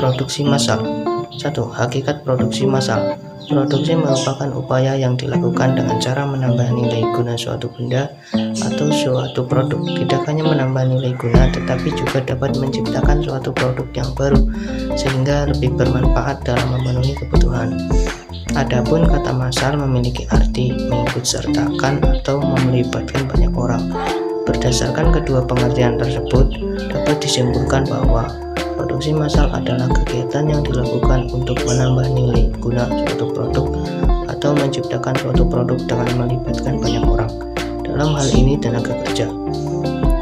produksi massal. 1. Hakikat produksi massal. Produksi merupakan upaya yang dilakukan dengan cara menambah nilai guna suatu benda atau suatu produk. Tidak hanya menambah nilai guna, tetapi juga dapat menciptakan suatu produk yang baru sehingga lebih bermanfaat dalam memenuhi kebutuhan. Adapun kata massal memiliki arti mengikutsertakan atau melibatkan banyak orang. Berdasarkan kedua pengertian tersebut, dapat disimpulkan bahwa produksi massal adalah kegiatan yang dilakukan untuk menambah nilai guna suatu produk atau menciptakan suatu produk dengan melibatkan banyak orang, dalam hal ini tenaga kerja.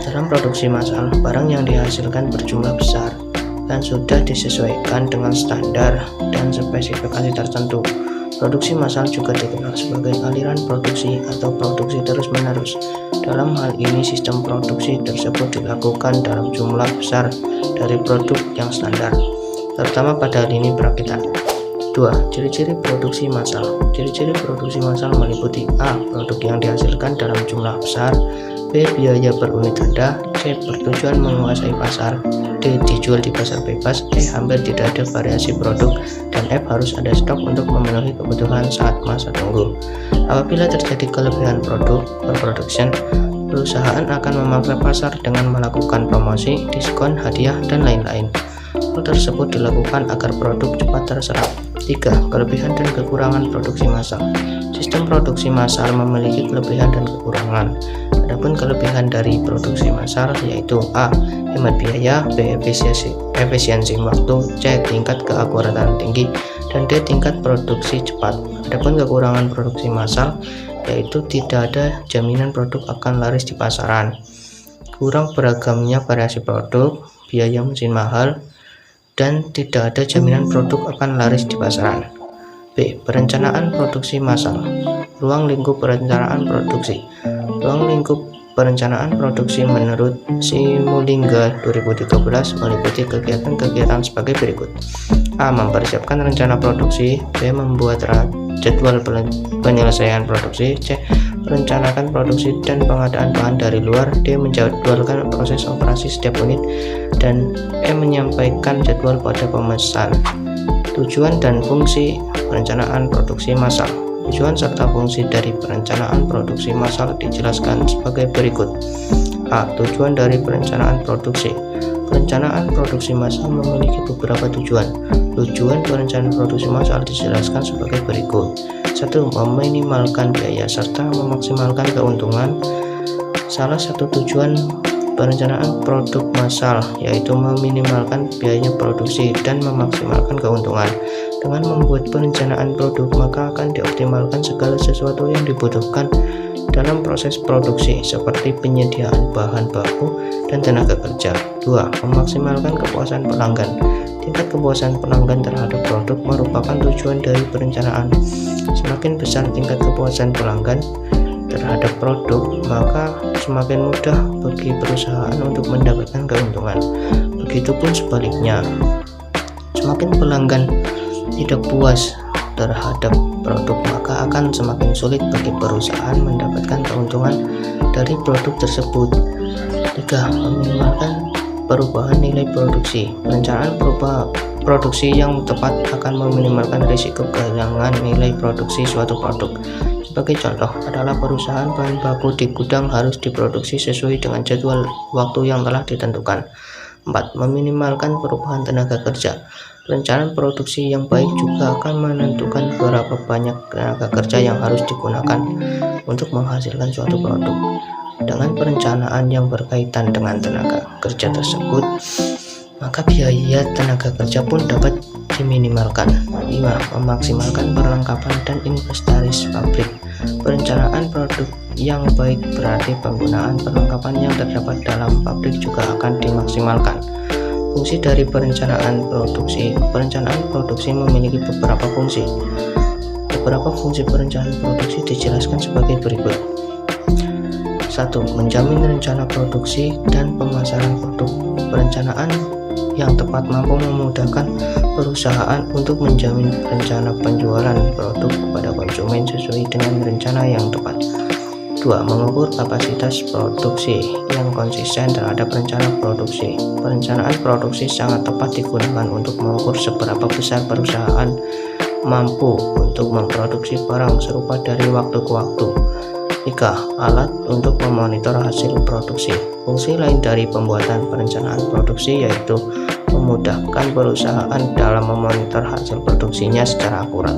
Dalam produksi massal, barang yang dihasilkan berjumlah besar dan sudah disesuaikan dengan standar dan spesifikasi tertentu. Produksi massal juga dikenal sebagai aliran produksi atau produksi terus-menerus. Dalam hal ini, sistem produksi tersebut dilakukan dalam jumlah besar dari produk yang standar, terutama pada lini perakitan. 2. Ciri-ciri produksi massal. Ciri-ciri produksi massal meliputi: A. Produk yang dihasilkan dalam jumlah besar, B. Biaya per unit rendah, C. Bertujuan menguasai pasar, D. Dijual di pasar bebas, E. Hampir tidak ada variasi produk, dan F. Harus ada stok untuk memenuhi kebutuhan saat masa tunggu. Apabila terjadi kelebihan produk per-production, perusahaan akan memaksa pasar dengan melakukan promosi, diskon, hadiah, dan lain-lain. Hal tersebut dilakukan agar produk cepat terserap. 3. Kelebihan dan kekurangan produksi massal. Sistem produksi massal memiliki kelebihan dan kekurangan. Adapun kelebihan dari produksi massal yaitu: A. Hemat biaya, B. Efisiensi waktu, C. Tingkat keakuratan tinggi, dan D. Tingkat produksi cepat. Adapun kekurangan produksi massal yaitu tidak ada jaminan produk akan laris di pasaran, kurang beragamnya variasi produk, biaya mesin mahal, dan tidak ada jaminan produk akan laris di pasaran. B. Perencanaan produksi massal. Ruang lingkup perencanaan produksi. Ruang lingkup perencanaan produksi menurut Simulingga 2013 meliputi kegiatan-kegiatan sebagai berikut: A. Mempersiapkan rencana produksi, B. Membuat jadwal penyelesaian produksi, C. Merencanakan produksi dan pengadaan bahan dari luar, D. Menjadwalkan proses operasi setiap unit, dan E. Menyampaikan jadwal pada pemesan. Tujuan dan fungsi perencanaan produksi massal. Tujuan serta fungsi dari perencanaan produksi massal dijelaskan sebagai berikut: A. Tujuan dari perencanaan produksi. Perencanaan produksi massal memiliki beberapa tujuan. Tujuan perencanaan produksi massal dijelaskan sebagai berikut: 1. Meminimalkan biaya serta memaksimalkan keuntungan. Salah satu tujuan perencanaan produk massal yaitu meminimalkan biaya produksi dan memaksimalkan keuntungan. Dengan membuat perencanaan produk, maka akan dioptimalkan segala sesuatu yang dibutuhkan dalam proses produksi, seperti penyediaan bahan baku dan tenaga kerja. 2. Memaksimalkan kepuasan pelanggan. Tingkat kepuasan pelanggan terhadap produk merupakan tujuan dari perencanaan. Semakin besar tingkat kepuasan pelanggan terhadap produk, maka semakin mudah bagi perusahaan untuk mendapatkan keuntungan. Begitupun sebaliknya, semakin pelanggan tidak puas terhadap produk, maka akan semakin sulit bagi perusahaan mendapatkan keuntungan dari produk tersebut. 3. Meminimalkan perubahan nilai produksi. Perencanaan produksi yang tepat akan meminimalkan risiko kehilangan nilai produksi suatu produk. Sebagai contoh adalah perusahaan bahan baku di gudang harus diproduksi sesuai dengan jadwal waktu yang telah ditentukan. 4. Meminimalkan perubahan tenaga kerja. Perencanaan produksi yang baik juga akan menentukan berapa banyak tenaga kerja yang harus digunakan untuk menghasilkan suatu produk. Dengan perencanaan yang berkaitan dengan tenaga kerja tersebut, maka biaya tenaga kerja pun dapat diminimalkan. 5. Memaksimalkan perlengkapan dan inventaris pabrik. Perencanaan produk yang baik berarti penggunaan perlengkapan yang terdapat dalam pabrik juga akan dimaksimalkan. Fungsi dari perencanaan produksi. Perencanaan produksi memiliki beberapa fungsi. Beberapa fungsi perencanaan produksi dijelaskan sebagai berikut: 1. Menjamin rencana produksi dan pemasaran produk. Perencanaan yang tepat mampu memudahkan perusahaan untuk menjamin rencana penjualan produk kepada konsumen sesuai dengan rencana yang tepat. 2. Mengukur kapasitas produksi yang konsisten terhadap rencana produksi. Perencanaan produksi sangat tepat digunakan untuk mengukur seberapa besar perusahaan mampu untuk memproduksi barang serupa dari waktu ke waktu. 3. Alat untuk memonitor hasil produksi. Fungsi lain dari pembuatan perencanaan produksi yaitu memudahkan perusahaan dalam memonitor hasil produksinya secara akurat.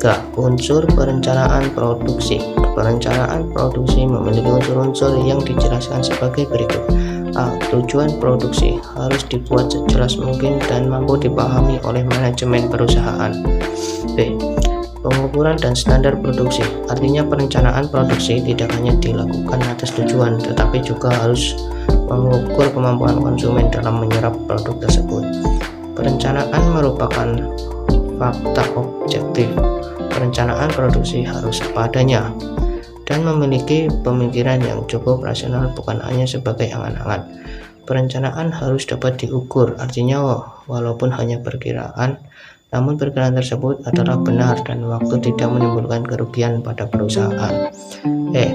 3. Unsur perencanaan produksi. Perencanaan produksi memiliki unsur-unsur yang dijelaskan sebagai berikut. A. Tujuan produksi harus dibuat sejelas mungkin dan mampu dipahami oleh manajemen perusahaan. B. Pengukuran dan standar produksi. Artinya perencanaan produksi tidak hanya dilakukan atas tujuan, tetapi juga harus mengukur kemampuan konsumen dalam menyerap produk tersebut. Perencanaan merupakan fakta objektif. Perencanaan produksi harus padanya dan memiliki pemikiran yang cukup rasional, bukan hanya sebagai angan-angan. Perencanaan harus dapat diukur, artinya walaupun hanya perkiraan, namun perkiraan tersebut adalah benar dan waktu tidak menimbulkan kerugian pada perusahaan.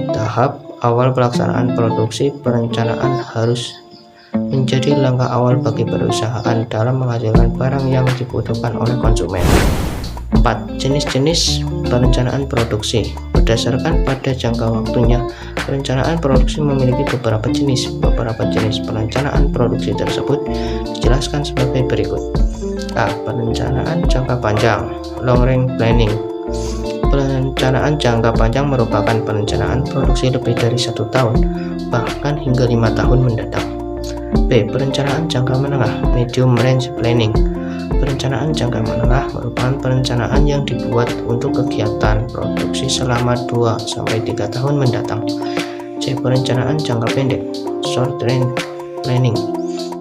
Tahap awal pelaksanaan produksi. Perencanaan harus menjadi langkah awal bagi perusahaan dalam menghasilkan barang yang dibutuhkan oleh konsumen. 4. Jenis-jenis perencanaan produksi. Berdasarkan pada jangka waktunya, perencanaan produksi memiliki beberapa jenis. Beberapa jenis perencanaan produksi tersebut dijelaskan sebagai berikut. A. Perencanaan jangka panjang, long range planning. Perencanaan jangka panjang merupakan perencanaan produksi lebih dari 1 tahun, bahkan hingga 5 tahun mendatang. B. Perencanaan jangka menengah, medium range planning. Perencanaan jangka menengah merupakan perencanaan yang dibuat untuk kegiatan produksi selama 2-3 tahun mendatang. C. Perencanaan jangka pendek, short range planning.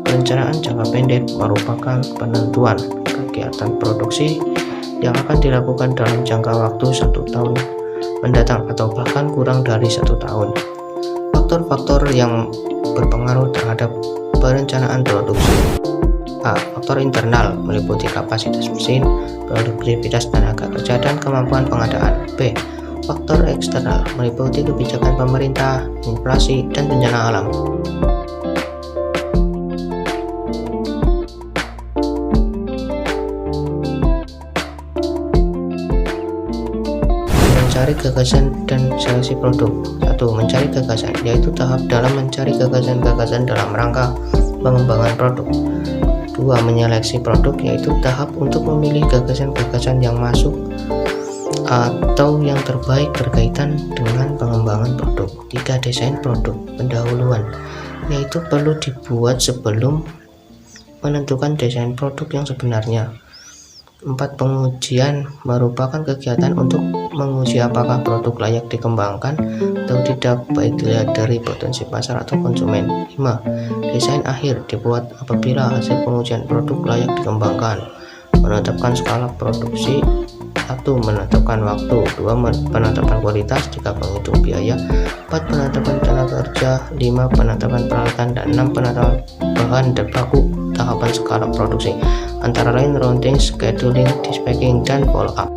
Perencanaan jangka pendek merupakan penentuan kegiatan produksi yang akan dilakukan dalam jangka waktu 1 tahun mendatang atau bahkan kurang dari 1 tahun. Faktor-faktor yang berpengaruh terhadap perencanaan produksi. A. Faktor internal meliputi kapasitas mesin, produktivitas tenaga kerja, dan kemampuan pengadaan. B. Faktor eksternal meliputi kebijakan pemerintah, inflasi, dan bencana alam. Mencari gagasan dan seleksi produk. 1. Mencari gagasan, yaitu tahap dalam mencari gagasan-gagasan dalam rangka pengembangan produk. 2. Menyeleksi produk, yaitu tahap untuk memilih gagasan-gagasan yang masuk atau yang terbaik berkaitan dengan pengembangan produk. 3. Desain produk, pendahuluan, yaitu perlu dibuat sebelum menentukan desain produk yang sebenarnya. 4. Pengujian merupakan kegiatan untuk menguji apakah produk layak dikembangkan atau tidak, baik dilihat dari potensi pasar atau konsumen. 5. Desain akhir dibuat apabila hasil pengujian produk layak dikembangkan. Menetapkan skala produksi. 1. Menetapkan waktu. 2. Penetapan kualitas. 3. Menghitung biaya. 4. Penetapan tenaga kerja. 5. Penetapan peralatan. Dan 6. Penetapan bahan dan baku. Tahapan skala produksi antara lain routing, scheduling, dispatching, dan follow up.